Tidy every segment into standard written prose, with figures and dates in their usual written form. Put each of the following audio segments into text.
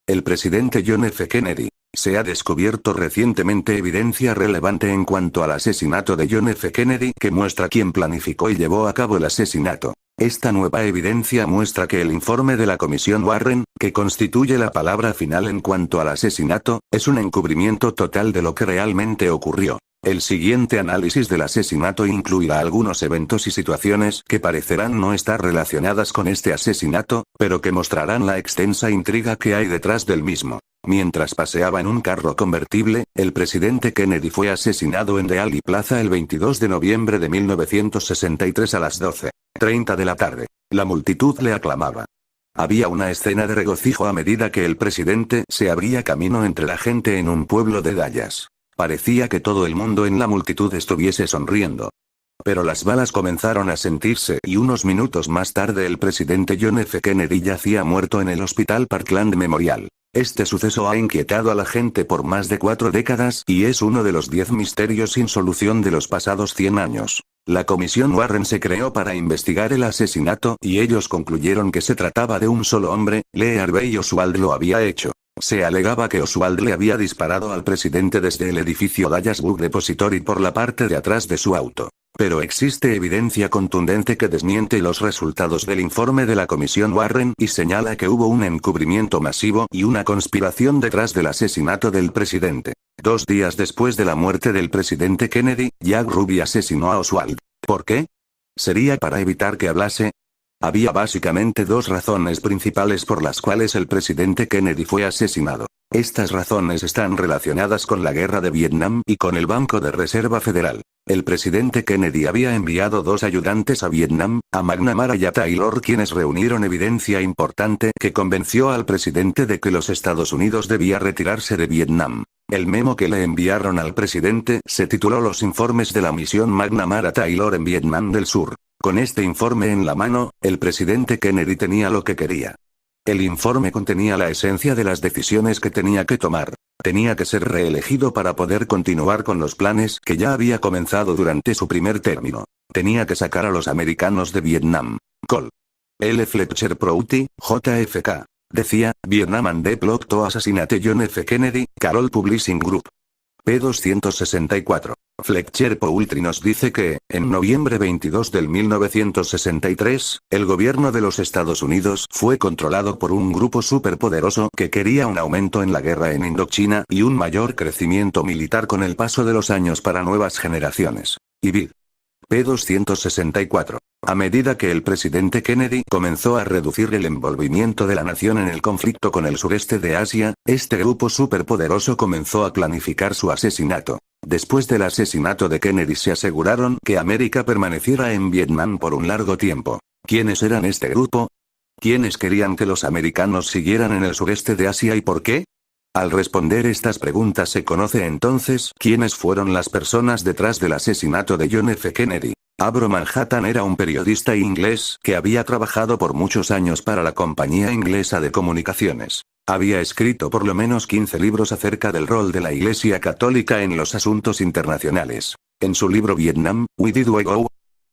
El presidente John F. Kennedy. Se ha descubierto recientemente evidencia relevante en cuanto al asesinato de John F. Kennedy que muestra quién planificó y llevó a cabo el asesinato. Esta nueva evidencia muestra que el informe de la Comisión Warren, que constituye la palabra final en cuanto al asesinato, es un encubrimiento total de lo que realmente ocurrió. El siguiente análisis del asesinato incluirá algunos eventos y situaciones que parecerán no estar relacionadas con este asesinato, pero que mostrarán la extensa intriga que hay detrás del mismo. Mientras paseaba en un carro convertible, el presidente Kennedy fue asesinado en Dealey Plaza el 22 de noviembre de 1963 a las 12:30 de la tarde. La multitud le aclamaba. Había una escena de regocijo a medida que el presidente se abría camino entre la gente en un pueblo de Dallas. Parecía que todo el mundo en la multitud estuviese sonriendo. Pero las balas comenzaron a sentirse y unos minutos más tarde el presidente John F. Kennedy yacía muerto en el Hospital Parkland Memorial. Este suceso ha inquietado a la gente por más de 4 décadas y es uno de los 10 misterios sin solución de los pasados 100 años. La Comisión Warren se creó para investigar el asesinato y ellos concluyeron que se trataba de un solo hombre, Lee Harvey Oswald lo había hecho. Se alegaba que Oswald le había disparado al presidente desde el edificio Dallas Book Depository por la parte de atrás de su auto. Pero existe evidencia contundente que desmiente los resultados del informe de la Comisión Warren y señala que hubo un encubrimiento masivo y una conspiración detrás del asesinato del presidente. 2 días después de la muerte del presidente Kennedy, Jack Ruby asesinó a Oswald. ¿Por qué? ¿Sería para evitar que hablase? Había básicamente 2 razones principales por las cuales el presidente Kennedy fue asesinado. Estas razones están relacionadas con la guerra de Vietnam y con el Banco de Reserva Federal. El presidente Kennedy había enviado 2 ayudantes a Vietnam, a McNamara y a Taylor, quienes reunieron evidencia importante que convenció al presidente de que los Estados Unidos debía retirarse de Vietnam. El memo que le enviaron al presidente se tituló Los informes de la misión McNamara-Taylor en Vietnam del Sur. Con este informe en la mano, el presidente Kennedy tenía lo que quería. El informe contenía la esencia de las decisiones que tenía que tomar. Tenía que ser reelegido para poder continuar con los planes que ya había comenzado durante su primer término. Tenía que sacar a los americanos de Vietnam. Col. L. Fletcher Prouty, JFK. Decía, Vietnam and the Plot to Assassinate John F. Kennedy, Carol Publishing Group. P264. Fletcher Poultry nos dice que, en noviembre 22 del 1963, el gobierno de los Estados Unidos fue controlado por un grupo superpoderoso que quería un aumento en la guerra en Indochina y un mayor crecimiento militar con el paso de los años para nuevas generaciones. Y vid. P264. A medida que el presidente Kennedy comenzó a reducir el envolvimiento de la nación en el conflicto con el sureste de Asia, este grupo superpoderoso comenzó a planificar su asesinato. Después del asesinato de Kennedy se aseguraron que América permaneciera en Vietnam por un largo tiempo. ¿Quiénes eran este grupo? ¿Quiénes querían que los americanos siguieran en el sureste de Asia y por qué? Al responder estas preguntas se conoce entonces quiénes fueron las personas detrás del asesinato de John F. Kennedy. Abro Manhattan era un periodista inglés que había trabajado por muchos años para la compañía inglesa de comunicaciones. Había escrito por lo menos 15 libros acerca del rol de la Iglesia Católica en los asuntos internacionales. En su libro Vietnam, Why Did We Go?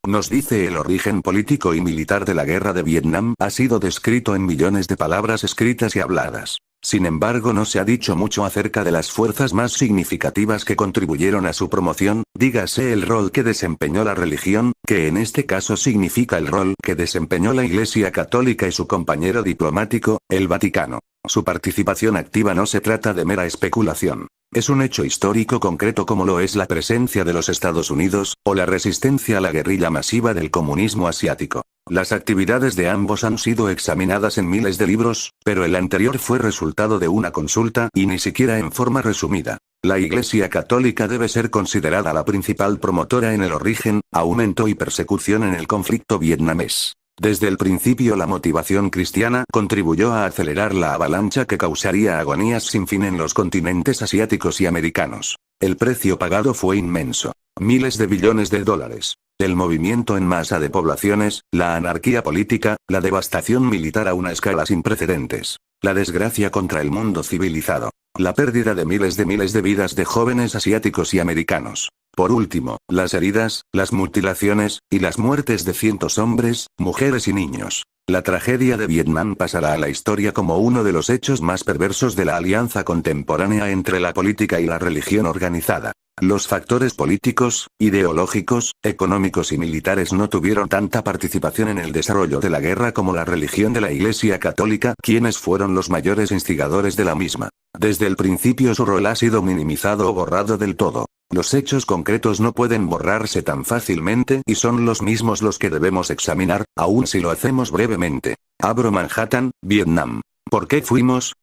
Nos dice el origen político y militar de la guerra de Vietnam ha sido descrito en millones de palabras escritas y habladas. Sin embargo, no se ha dicho mucho acerca de las fuerzas más significativas que contribuyeron a su promoción, dígase el rol que desempeñó la religión, que en este caso significa el rol que desempeñó la Iglesia Católica y su compañero diplomático, el Vaticano. Su participación activa no se trata de mera especulación. Es un hecho histórico concreto como lo es la presencia de los Estados Unidos, o la resistencia a la guerrilla masiva del comunismo asiático. Las actividades de ambos han sido examinadas en miles de libros, pero el anterior fue resultado de una consulta y ni siquiera en forma resumida. La Iglesia Católica debe ser considerada la principal promotora en el origen, aumento y persecución en el conflicto vietnamés. Desde el principio la motivación cristiana contribuyó a acelerar la avalancha que causaría agonías sin fin en los continentes asiáticos y americanos. El precio pagado fue inmenso. Miles de billones de dólares. El movimiento en masa de poblaciones, la anarquía política, la devastación militar a una escala sin precedentes. La desgracia contra el mundo civilizado. La pérdida de miles de vidas de jóvenes asiáticos y americanos. Por último, las heridas, las mutilaciones, y las muertes de cientos hombres, mujeres y niños. La tragedia de Vietnam pasará a la historia como uno de los hechos más perversos de la alianza contemporánea entre la política y la religión organizada. Los factores políticos, ideológicos, económicos y militares no tuvieron tanta participación en el desarrollo de la guerra como la religión de la Iglesia Católica, quienes fueron los mayores instigadores de la misma. Desde el principio su rol ha sido minimizado o borrado del todo. Los hechos concretos no pueden borrarse tan fácilmente y son los mismos los que debemos examinar, aun si lo hacemos brevemente. Abro Manhattan, Vietnam. ¿Por qué fuimos?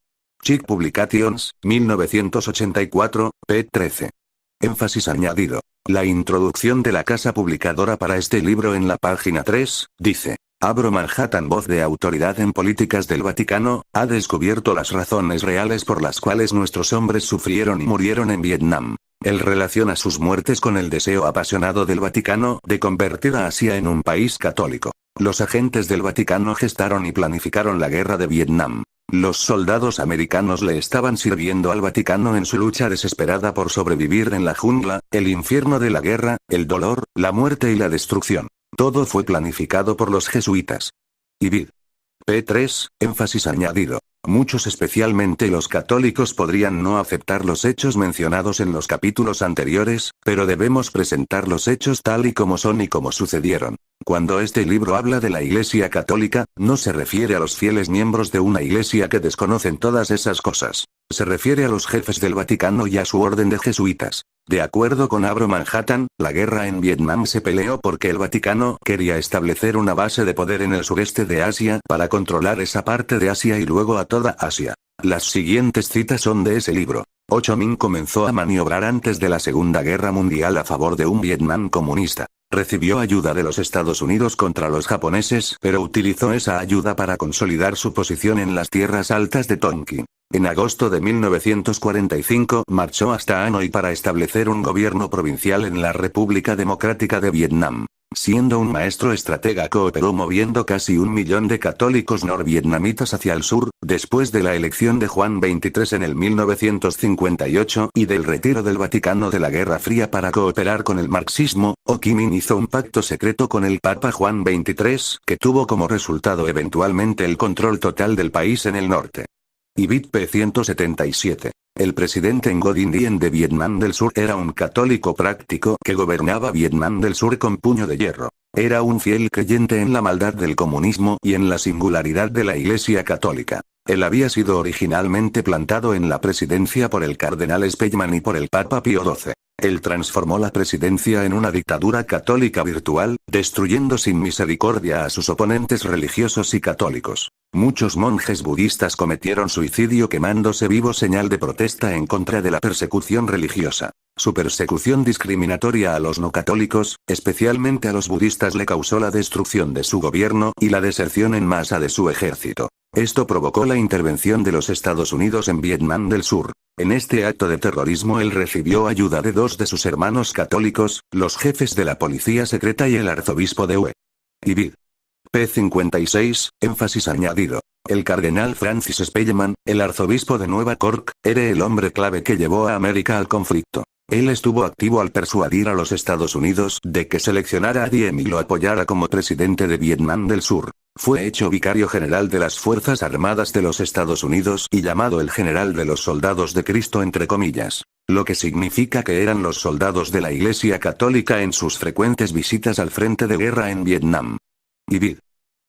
Chick Publications, 1984, p. 13. Énfasis añadido. La introducción de la casa publicadora para este libro en la página 3, dice. Abro Manhattan, voz de autoridad en políticas del Vaticano, ha descubierto las razones reales por las cuales nuestros hombres sufrieron y murieron en Vietnam. Él relaciona sus muertes con el deseo apasionado del Vaticano de convertir a Asia en un país católico. Los agentes del Vaticano gestaron y planificaron la guerra de Vietnam. Los soldados americanos le estaban sirviendo al Vaticano en su lucha desesperada por sobrevivir en la jungla, el infierno de la guerra, el dolor, la muerte y la destrucción. Todo fue planificado por los jesuitas. Ibid. p. 3, énfasis añadido. Muchos, especialmente los católicos, podrían no aceptar los hechos mencionados en los capítulos anteriores, pero debemos presentar los hechos tal y como son y como sucedieron. Cuando este libro habla de la Iglesia Católica, no se refiere a los fieles miembros de una iglesia que desconocen todas esas cosas. Se refiere a los jefes del Vaticano y a su orden de jesuitas. De acuerdo con Abro Manhattan, la guerra en Vietnam se peleó porque el Vaticano quería establecer una base de poder en el sureste de Asia para controlar esa parte de Asia y luego a toda Asia. Las siguientes citas son de ese libro. Ho Chi Minh comenzó a maniobrar antes de la Segunda Guerra Mundial a favor de un Vietnam comunista. Recibió ayuda de los Estados Unidos contra los japoneses, pero utilizó esa ayuda para consolidar su posición en las tierras altas de Tonkin. En agosto de 1945 marchó hasta Hanoi para establecer un gobierno provincial en la República Democrática de Vietnam. Siendo un maestro estratega, cooperó moviendo casi 1 millón de católicos norvietnamitas hacia el sur, después de la elección de Juan XXIII en el 1958 y del retiro del Vaticano de la Guerra Fría para cooperar con el marxismo. Ho Chi Minh hizo un pacto secreto con el Papa Juan XXIII, que tuvo como resultado eventualmente el control total del país en el norte. Ibid p. 177. El presidente Ngo Dinh de Vietnam del Sur era un católico práctico que gobernaba Vietnam del Sur con puño de hierro. Era un fiel creyente en la maldad del comunismo y en la singularidad de la Iglesia Católica. Él había sido originalmente plantado en la presidencia por el cardenal Spellman y por el Papa Pío XII. Él transformó la presidencia en una dictadura católica virtual, destruyendo sin misericordia a sus oponentes religiosos y católicos. Muchos monjes budistas cometieron suicidio quemándose vivos, señal de protesta en contra de la persecución religiosa. Su persecución discriminatoria a los no católicos, especialmente a los budistas, le causó la destrucción de su gobierno y la deserción en masa de su ejército. Esto provocó la intervención de los Estados Unidos en Vietnam del Sur. En este acto de terrorismo él recibió ayuda de 2 de sus hermanos católicos, los jefes de la policía secreta y el arzobispo de Hue. Ibid. p. 56, énfasis añadido. El cardenal Francis Spellman, el arzobispo de Nueva York, era el hombre clave que llevó a América al conflicto. Él estuvo activo al persuadir a los Estados Unidos de que seleccionara a Diem y lo apoyara como presidente de Vietnam del Sur. Fue hecho vicario general de las Fuerzas Armadas de los Estados Unidos y llamado el general de los soldados de Cristo entre comillas. Lo que significa que eran los soldados de la Iglesia Católica en sus frecuentes visitas al frente de guerra en Vietnam. Ibid.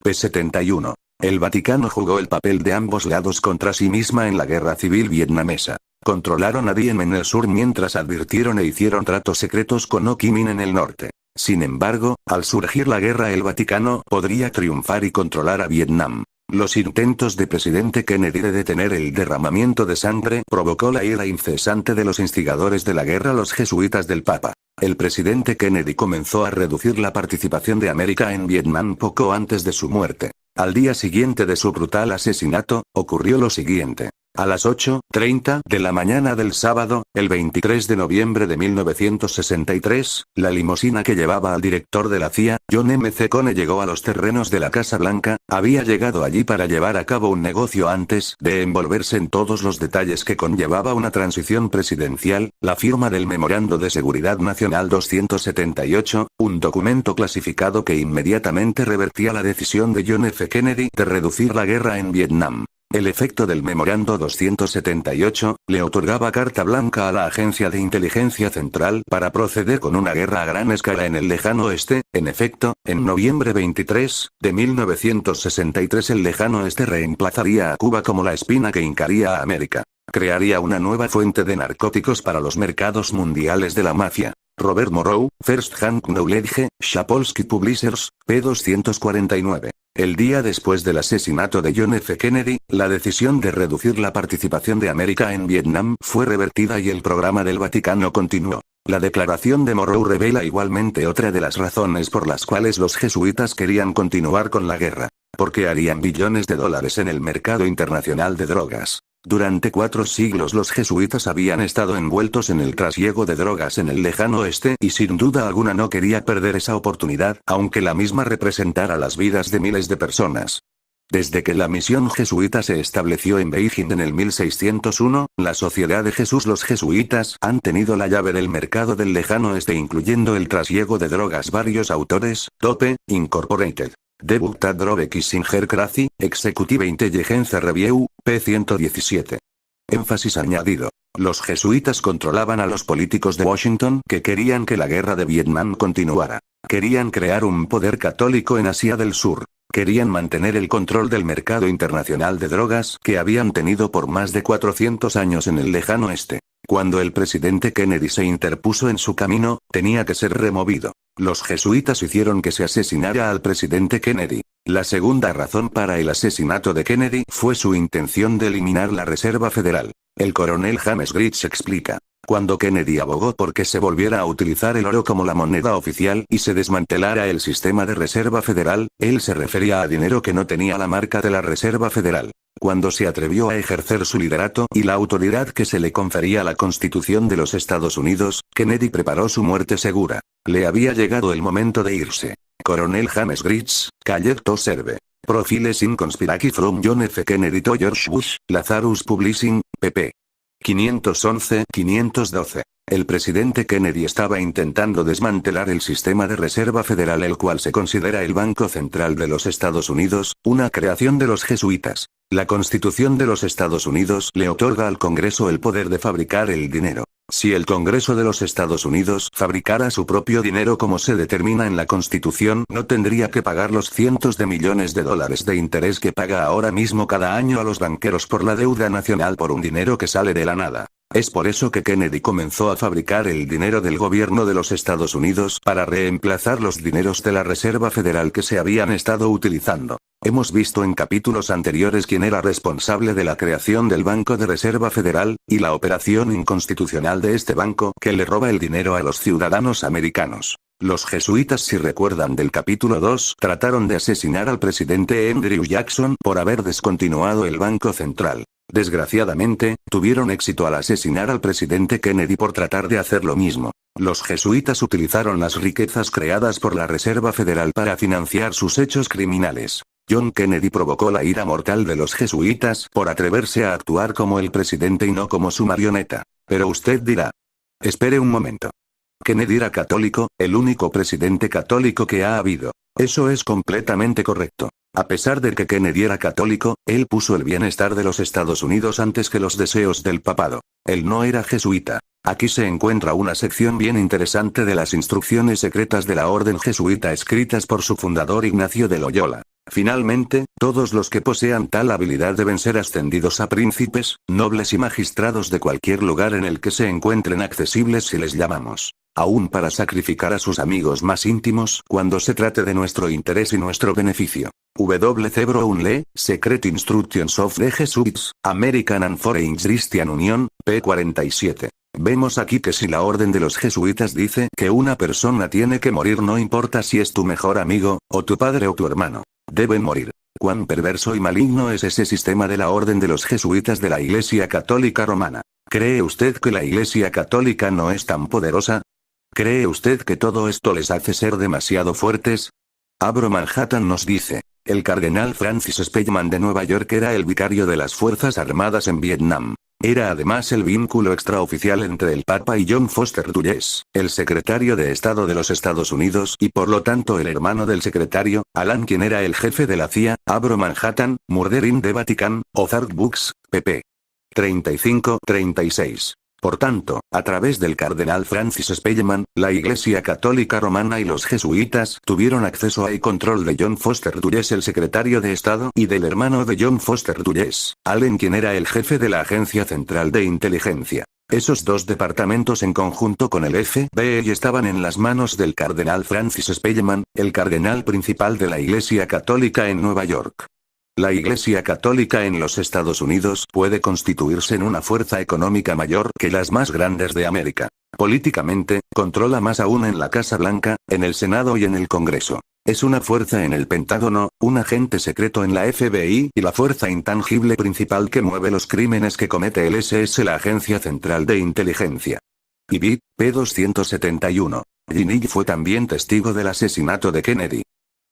p. 71. El Vaticano jugó el papel de ambos lados contra sí misma en la guerra civil vietnamesa. Controlaron a Diem en el sur mientras advirtieron e hicieron tratos secretos con Ho Chi Minh en el norte. Sin embargo, al surgir la guerra el Vaticano podría triunfar y controlar a Vietnam. Los intentos de presidente Kennedy de detener el derramamiento de sangre provocó la ira incesante de los instigadores de la guerra, los jesuitas del Papa. El presidente Kennedy comenzó a reducir la participación de América en Vietnam poco antes de su muerte. Al día siguiente de su brutal asesinato, ocurrió lo siguiente. A las 8:30 de la mañana del sábado, el 23 de noviembre de 1963, la limusina que llevaba al director de la CIA, John M. Cone, llegó a los terrenos de la Casa Blanca. Había llegado allí para llevar a cabo un negocio antes de envolverse en todos los detalles que conllevaba una transición presidencial, la firma del Memorando de Seguridad Nacional 278, un documento clasificado que inmediatamente revertía la decisión de John F. Kennedy de reducir la guerra en Vietnam. El efecto del Memorando 278, le otorgaba carta blanca a la Agencia de Inteligencia Central para proceder con una guerra a gran escala en el lejano oeste. En efecto, en noviembre 23 de 1963 el lejano oeste reemplazaría a Cuba como la espina que hincaría a América. Crearía una nueva fuente de narcóticos para los mercados mundiales de la mafia. Robert Morrow, First Hand Knowledge, Sapolsky Publishers, p. 249. El día después del asesinato de John F. Kennedy, la decisión de reducir la participación de América en Vietnam fue revertida y el programa del Vaticano continuó. La declaración de Morrow revela igualmente otra de las razones por las cuales los jesuitas querían continuar con la guerra. Porque harían billones de dólares en el mercado internacional de drogas. Durante 4 siglos los jesuitas habían estado envueltos en el trasiego de drogas en el lejano oeste y sin duda alguna no quería perder esa oportunidad, aunque la misma representara las vidas de miles de personas. Desde que la misión jesuita se estableció en Beijing en el 1601, la Sociedad de Jesús los jesuitas han tenido la llave del mercado del lejano oeste incluyendo el trasiego de drogas. Varios autores, Dope, Incorporated. Debut at Drove Kissinger Crazy, Executive Intelligence Review, p. 117. Énfasis añadido. Los jesuitas controlaban a los políticos de Washington que querían que la guerra de Vietnam continuara. Querían crear un poder católico en Asia del Sur. Querían mantener el control del mercado internacional de drogas que habían tenido por más de 400 años en el lejano oeste. Cuando el presidente Kennedy se interpuso en su camino, tenía que ser removido. Los jesuitas hicieron que se asesinara al presidente Kennedy. La segunda razón para el asesinato de Kennedy fue su intención de eliminar la Reserva Federal. El coronel James Gritz explica. Cuando Kennedy abogó por que se volviera a utilizar el oro como la moneda oficial y se desmantelara el sistema de Reserva Federal, él se refería a dinero que no tenía la marca de la Reserva Federal. Cuando se atrevió a ejercer su liderato y la autoridad que se le confería la Constitución de los Estados Unidos, Kennedy preparó su muerte segura. Le había llegado el momento de irse. Coronel James Gritz, Callecto Serve. Profiles in Conspiracy from John F. Kennedy to George Bush, Lazarus Publishing, pp. 511-512. El presidente Kennedy estaba intentando desmantelar el sistema de Reserva Federal, el cual se considera el Banco Central de los Estados Unidos, una creación de los jesuitas. La Constitución de los Estados Unidos le otorga al Congreso el poder de fabricar el dinero. Si el Congreso de los Estados Unidos fabricara su propio dinero como se determina en la Constitución, no tendría que pagar los cientos de millones de dólares de interés que paga ahora mismo cada año a los banqueros por la deuda nacional por un dinero que sale de la nada. Es por eso que Kennedy comenzó a fabricar el dinero del gobierno de los Estados Unidos para reemplazar los dineros de la Reserva Federal que se habían estado utilizando. Hemos visto en capítulos anteriores quién era responsable de la creación del Banco de Reserva Federal, y la operación inconstitucional de este banco que le roba el dinero a los ciudadanos americanos. Los jesuitas, si recuerdan del capítulo 2, trataron de asesinar al presidente Andrew Jackson por haber descontinuado el Banco Central. Desgraciadamente, tuvieron éxito al asesinar al presidente Kennedy por tratar de hacer lo mismo. Los jesuitas utilizaron las riquezas creadas por la Reserva Federal para financiar sus hechos criminales. John Kennedy provocó la ira mortal de los jesuitas por atreverse a actuar como el presidente y no como su marioneta. Pero usted dirá. Espere un momento. Kennedy era católico, el único presidente católico que ha habido. Eso es completamente correcto. A pesar de que Kennedy era católico, él puso el bienestar de los Estados Unidos antes que los deseos del papado. Él no era jesuita. Aquí se encuentra una sección bien interesante de las instrucciones secretas de la orden jesuita escritas por su fundador Ignacio de Loyola. Finalmente, todos los que posean tal habilidad deben ser ascendidos a príncipes, nobles y magistrados de cualquier lugar en el que se encuentren accesibles si les llamamos. Aún para sacrificar a sus amigos más íntimos cuando se trate de nuestro interés y nuestro beneficio. W. C. Brownlee, Secret Instructions of the Jesuits, American and Foreign Christian Union, p. 47. Vemos aquí que si la orden de los jesuitas dice que una persona tiene que morir no importa si es tu mejor amigo, o tu padre o tu hermano. Deben morir. Cuán perverso y maligno es ese sistema de la orden de los jesuitas de la Iglesia Católica Romana. ¿Cree usted que la Iglesia Católica no es tan poderosa? ¿Cree usted que todo esto les hace ser demasiado fuertes? Abro Manhattan nos dice. El cardenal Francis Spellman de Nueva York era el vicario de las Fuerzas Armadas en Vietnam. Era además el vínculo extraoficial entre el Papa y John Foster Dulles, el secretario de Estado de los Estados Unidos y por lo tanto el hermano del secretario, Alan, quien era el jefe de la CIA. Abro Manhattan, Murder in the Vatican, Ozark Books, pp. 35-36. Por tanto, a través del cardenal Francis Spellman, la Iglesia Católica Romana y los jesuitas tuvieron acceso y control de John Foster Dulles, el secretario de Estado, y del hermano de John Foster Dulles, Allen, quien era el jefe de la Agencia Central de Inteligencia. Esos dos departamentos en conjunto con el FBI estaban en las manos del cardenal Francis Spellman, el cardenal principal de la Iglesia Católica en Nueva York. La Iglesia Católica en los Estados Unidos puede constituirse en una fuerza económica mayor que las más grandes de América. Políticamente, controla más aún en la Casa Blanca, en el Senado y en el Congreso. Es una fuerza en el Pentágono, un agente secreto en la FBI y la fuerza intangible principal que mueve los crímenes que comete el SS, la Agencia Central de Inteligencia. Ibid, p. 271. Ginny fue también testigo del asesinato de Kennedy.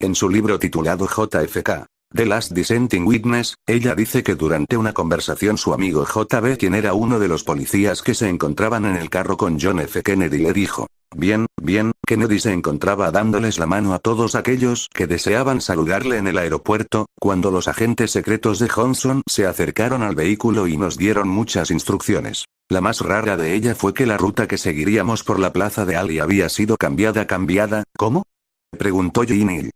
En su libro titulado JFK. The Last Dissenting Witness, ella dice que durante una conversación su amigo JB, quien era uno de los policías que se encontraban en el carro con John F. Kennedy, le dijo: Bien, Kennedy se encontraba dándoles la mano a todos aquellos que deseaban saludarle en el aeropuerto, cuando los agentes secretos de Johnson se acercaron al vehículo y nos dieron muchas instrucciones. La más rara de ella fue que la ruta que seguiríamos por la plaza de Ali había sido cambiada. ¿Cómo?, preguntó Ginny.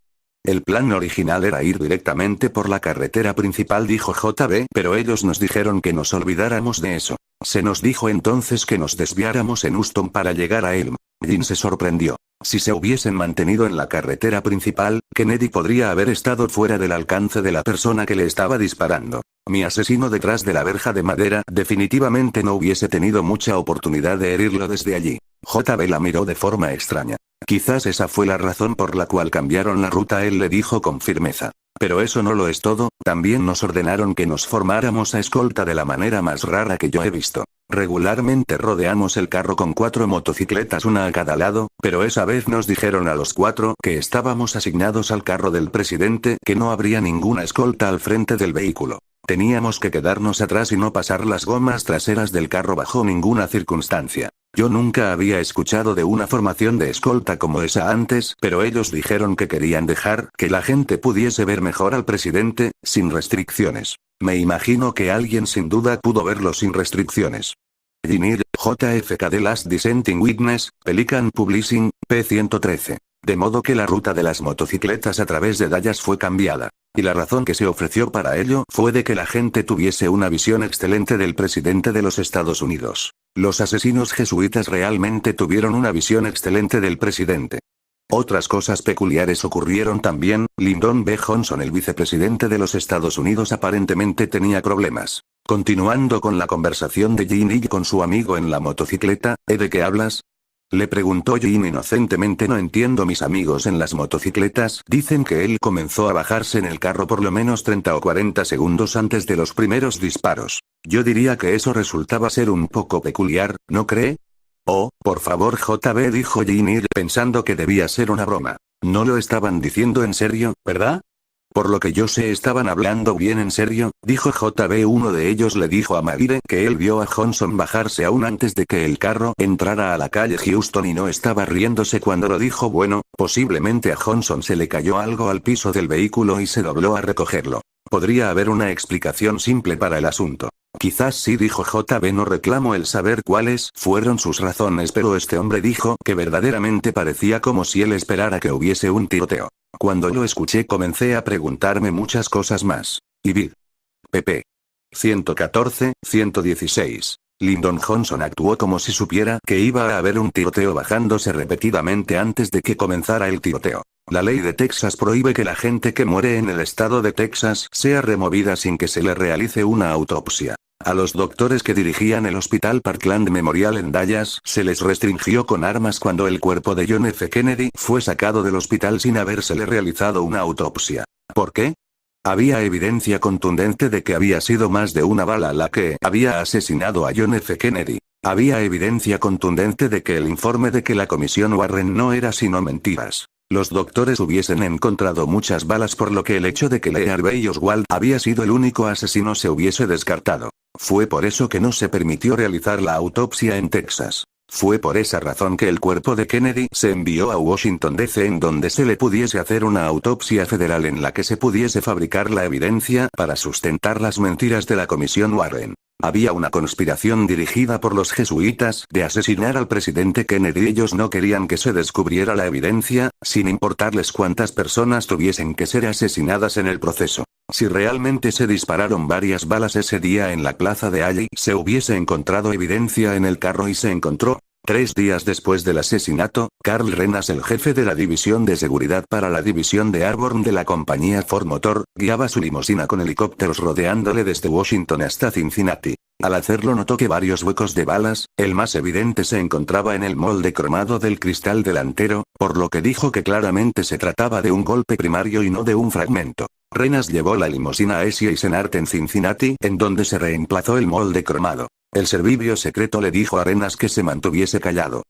El plan original era ir directamente por la carretera principal, dijo JB, pero ellos nos dijeron que nos olvidáramos de eso. Se nos dijo entonces que nos desviáramos en Houston para llegar a Elm. Jin se sorprendió. Si se hubiesen mantenido en la carretera principal, Kennedy podría haber estado fuera del alcance de la persona que le estaba disparando. Mi asesino detrás de la verja de madera definitivamente no hubiese tenido mucha oportunidad de herirlo desde allí. JB la miró de forma extraña. Quizás esa fue la razón por la cual cambiaron la ruta, él le dijo con firmeza. Pero eso no lo es todo, también nos ordenaron que nos formáramos a escolta de la manera más rara que yo he visto. Regularmente rodeamos el carro con 4 motocicletas, una a cada lado, pero esa vez nos dijeron a los 4 que estábamos asignados al carro del presidente, que no habría ninguna escolta al frente del vehículo. Teníamos que quedarnos atrás y no pasar las gomas traseras del carro bajo ninguna circunstancia. Yo nunca había escuchado de una formación de escolta como esa antes, pero ellos dijeron que querían dejar que la gente pudiese ver mejor al presidente, sin restricciones. Me imagino que alguien sin duda pudo verlo sin restricciones. Ginny, JFK The Last Dissenting Witness, Pelican Publishing, p. 113. De modo que la ruta de las motocicletas a través de Dallas fue cambiada. Y la razón que se ofreció para ello fue de que la gente tuviese una visión excelente del presidente de los Estados Unidos. Los asesinos jesuitas realmente tuvieron una visión excelente del presidente. Otras cosas peculiares ocurrieron también. Lyndon B. Johnson, el vicepresidente de los Estados Unidos, aparentemente tenía problemas. Continuando con la conversación de Ginny con su amigo en la motocicleta, ¿de qué hablas?, le preguntó Ginny inocentemente. No entiendo, mis amigos en las motocicletas dicen que él comenzó a bajarse en el carro por lo menos 30 o 40 segundos antes de los primeros disparos. Yo diría que eso resultaba ser un poco peculiar, ¿no cree? Oh, por favor, JB, dijo Ginny, pensando que debía ser una broma. No lo estaban diciendo en serio, ¿verdad? Por lo que yo sé, estaban hablando bien en serio, dijo JB. Uno de ellos le dijo a Maguire que él vio a Johnson bajarse aún antes de que el carro entrara a la calle Houston y no estaba riéndose cuando lo dijo. Bueno, posiblemente a Johnson se le cayó algo al piso del vehículo y se dobló a recogerlo. Podría haber una explicación simple para el asunto. Quizás sí, dijo JB. No reclamo el saber cuáles fueron sus razones, pero este hombre dijo que verdaderamente parecía como si él esperara que hubiese un tiroteo. Cuando lo escuché comencé a preguntarme muchas cosas más. Ibid. pp. 114-116. Lyndon Johnson actuó como si supiera que iba a haber un tiroteo, bajándose repetidamente antes de que comenzara el tiroteo. La ley de Texas prohíbe que la gente que muere en el estado de Texas sea removida sin que se le realice una autopsia. A los doctores que dirigían el Hospital Parkland Memorial en Dallas se les restringió con armas cuando el cuerpo de John F. Kennedy fue sacado del hospital sin habérsele realizado una autopsia. ¿Por qué? Había evidencia contundente de que había sido más de una bala la que había asesinado a John F. Kennedy. Había evidencia contundente de que el informe de que la comisión Warren no era sino mentiras. Los doctores hubiesen encontrado muchas balas, por lo que el hecho de que Lee Harvey Oswald había sido el único asesino se hubiese descartado. Fue por eso que no se permitió realizar la autopsia en Texas. Fue por esa razón que el cuerpo de Kennedy se envió a Washington D.C. en donde se le pudiese hacer una autopsia federal en la que se pudiese fabricar la evidencia para sustentar las mentiras de la comisión Warren. Había una conspiración dirigida por los jesuitas de asesinar al presidente Kennedy. Ellos no querían que se descubriera la evidencia, sin importarles cuántas personas tuviesen que ser asesinadas en el proceso. Si realmente se dispararon varias balas ese día en la plaza de Alley, se hubiese encontrado evidencia en el carro y se encontró. 3 días después del asesinato, Carl Renas, el jefe de la división de seguridad para la división de Airborne de la compañía Ford Motor, guiaba su limusina con helicópteros rodeándole desde Washington hasta Cincinnati. Al hacerlo notó que varios huecos de balas, el más evidente se encontraba en el molde cromado del cristal delantero, por lo que dijo que claramente se trataba de un golpe primario y no de un fragmento. Renas llevó la limusina a Essie Eisenhart en Cincinnati, en donde se reemplazó el molde cromado. El servicio secreto le dijo a Renas que se mantuviese callado.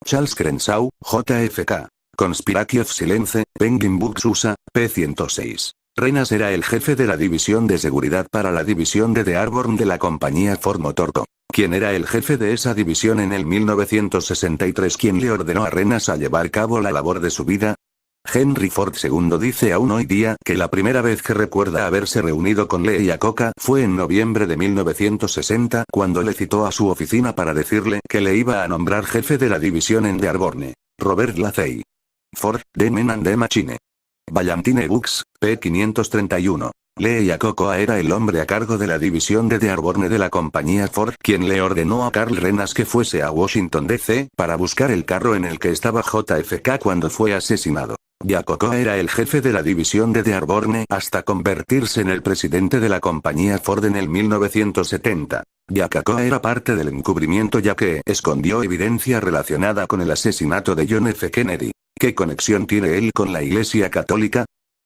Charles Crenshaw, JFK. Conspiracy of Silence, Penguin Books USA, p. 106. Renas era el jefe de la división de seguridad para la división de Airborne de la compañía Ford Motor Co. ¿Quién era el jefe de esa división en el 1963? ¿Quién le ordenó a Renas a llevar a cabo la labor de su vida? Henry Ford II dice aún hoy día que la primera vez que recuerda haberse reunido con Lee Iacocca fue en noviembre de 1960, cuando le citó a su oficina para decirle que le iba a nombrar jefe de la división en Dearborn. Robert Lacey. Ford, The Man and the Machine. Ballantine Books, p. 531. Lee Iacocca era el hombre a cargo de la división de Dearborn de la compañía Ford, quien le ordenó a Carl Renas que fuese a Washington D.C. para buscar el carro en el que estaba JFK cuando fue asesinado. Iacocca era el jefe de la división de Dearborn hasta convertirse en el presidente de la compañía Ford en el 1970. Iacocca era parte del encubrimiento ya que escondió evidencia relacionada con el asesinato de John F. Kennedy. ¿Qué conexión tiene él con la Iglesia Católica?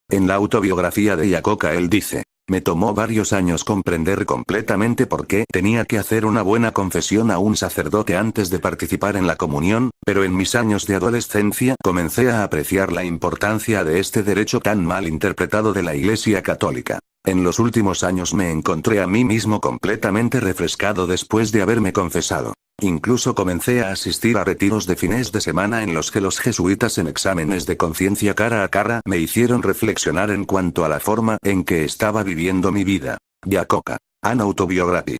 En la autobiografía de Iacocca él dice: me tomó varios años comprender completamente por qué tenía que hacer una buena confesión a un sacerdote antes de participar en la comunión, pero en mis años de adolescencia comencé a apreciar la importancia de este derecho tan mal interpretado de la Iglesia Católica. En los últimos años me encontré a mí mismo completamente refrescado después de haberme confesado. Incluso comencé a asistir a retiros de fines de semana en los que los jesuitas en exámenes de conciencia cara a cara me hicieron reflexionar en cuanto a la forma en que estaba viviendo mi vida. Iacocca. An Autobiography.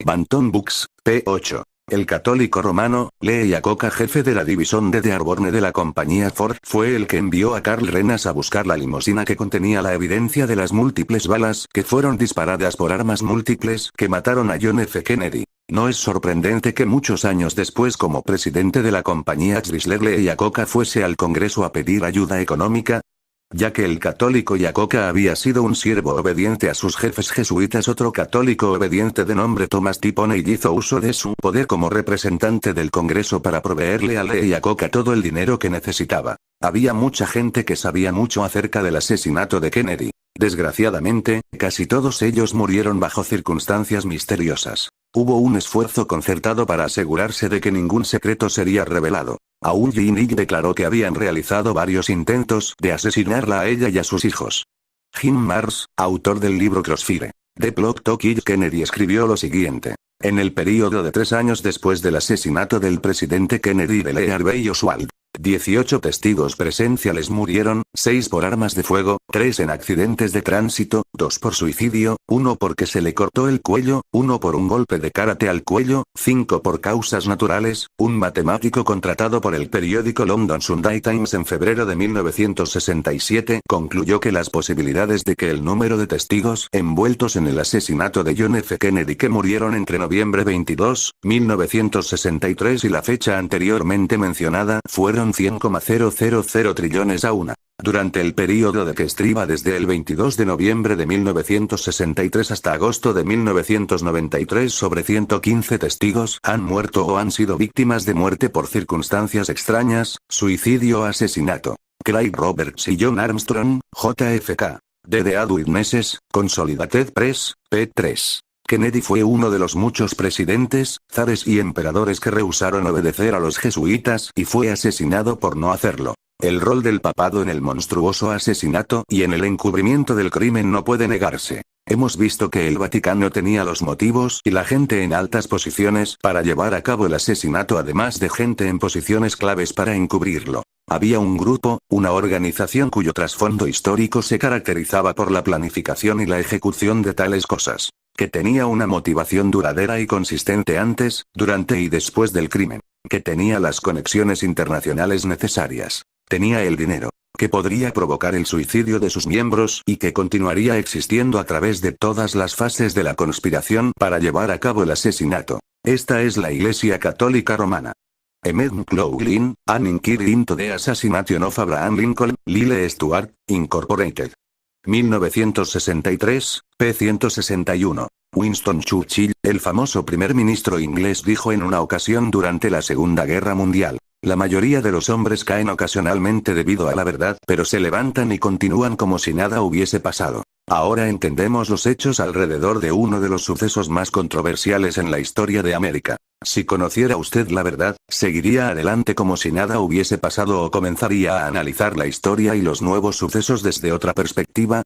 Bantam Books, p. 8. El católico romano, Lee Iacocca, jefe de la división de Dearborn de la compañía Ford, fue el que envió a Carl Renas a buscar la limusina que contenía la evidencia de las múltiples balas que fueron disparadas por armas múltiples que mataron a John F. Kennedy. No es sorprendente que muchos años después, como presidente de la compañía Chrysler, Lee Iacocca fuese al Congreso a pedir ayuda económica. Ya que el católico Iacocca había sido un siervo obediente a sus jefes jesuitas, otro católico obediente de nombre Thomas T. Poney hizo uso de su poder como representante del Congreso para proveerle a Lee Iacocca todo el dinero que necesitaba. Había mucha gente que sabía mucho acerca del asesinato de Kennedy. Desgraciadamente, casi todos ellos murieron bajo circunstancias misteriosas. Hubo un esfuerzo concertado para asegurarse de que ningún secreto sería revelado. Aún Ginny declaró que habían realizado varios intentos de asesinarla a ella y a sus hijos. Jim Marrs, autor del libro Crossfire, The Plot to Kill Kennedy, escribió lo siguiente. En el período de 3 años después del asesinato del presidente Kennedy y de Lee Harvey Oswald, 18 testigos presenciales murieron, 6 por armas de fuego, 3 en accidentes de tránsito, 2 por suicidio, 1 porque se le cortó el cuello, 1 por un golpe de karate al cuello, 5 por causas naturales. Un matemático contratado por el periódico London Sunday Times en febrero de 1967 concluyó que las posibilidades de que el número de testigos envueltos en el asesinato de John F. Kennedy que murieron entre noviembre 22, 1963 y la fecha anteriormente mencionada fueron 100,000 trillones a 1. Durante el período de que estriba desde el 22 de noviembre de 1963 hasta agosto de 1993, sobre 115 testigos han muerto o han sido víctimas de muerte por circunstancias extrañas, suicidio o asesinato. Craig Roberts y John Armstrong, JFK. DDA Witnesses, Consolidated Press, p3. Kennedy fue uno de los muchos presidentes, zares y emperadores que rehusaron obedecer a los jesuitas y fue asesinado por no hacerlo. El rol del papado en el monstruoso asesinato y en el encubrimiento del crimen no puede negarse. Hemos visto que el Vaticano tenía los motivos y la gente en altas posiciones para llevar a cabo el asesinato, además de gente en posiciones claves para encubrirlo. Había un grupo, una organización cuyo trasfondo histórico se caracterizaba por la planificación y la ejecución de tales cosas, que tenía una motivación duradera y consistente antes, durante y después del crimen, que tenía las conexiones internacionales necesarias, tenía el dinero, que podría provocar el suicidio de sus miembros y que continuaría existiendo a través de todas las fases de la conspiración para llevar a cabo el asesinato. Esta es la Iglesia Católica Romana. Emmett McLaughlin, An Inquiry into the Assassination of Abraham Lincoln, Lyle Stuart, Incorporated. 1963, p. 161. Winston Churchill, el famoso primer ministro inglés, dijo en una ocasión durante la Segunda Guerra Mundial: la mayoría de los hombres caen ocasionalmente debido a la verdad, pero se levantan y continúan como si nada hubiese pasado. Ahora entendemos los hechos alrededor de uno de los sucesos más controversiales en la historia de América. Si conociera usted la verdad, ¿seguiría adelante como si nada hubiese pasado o comenzaría a analizar la historia y los nuevos sucesos desde otra perspectiva?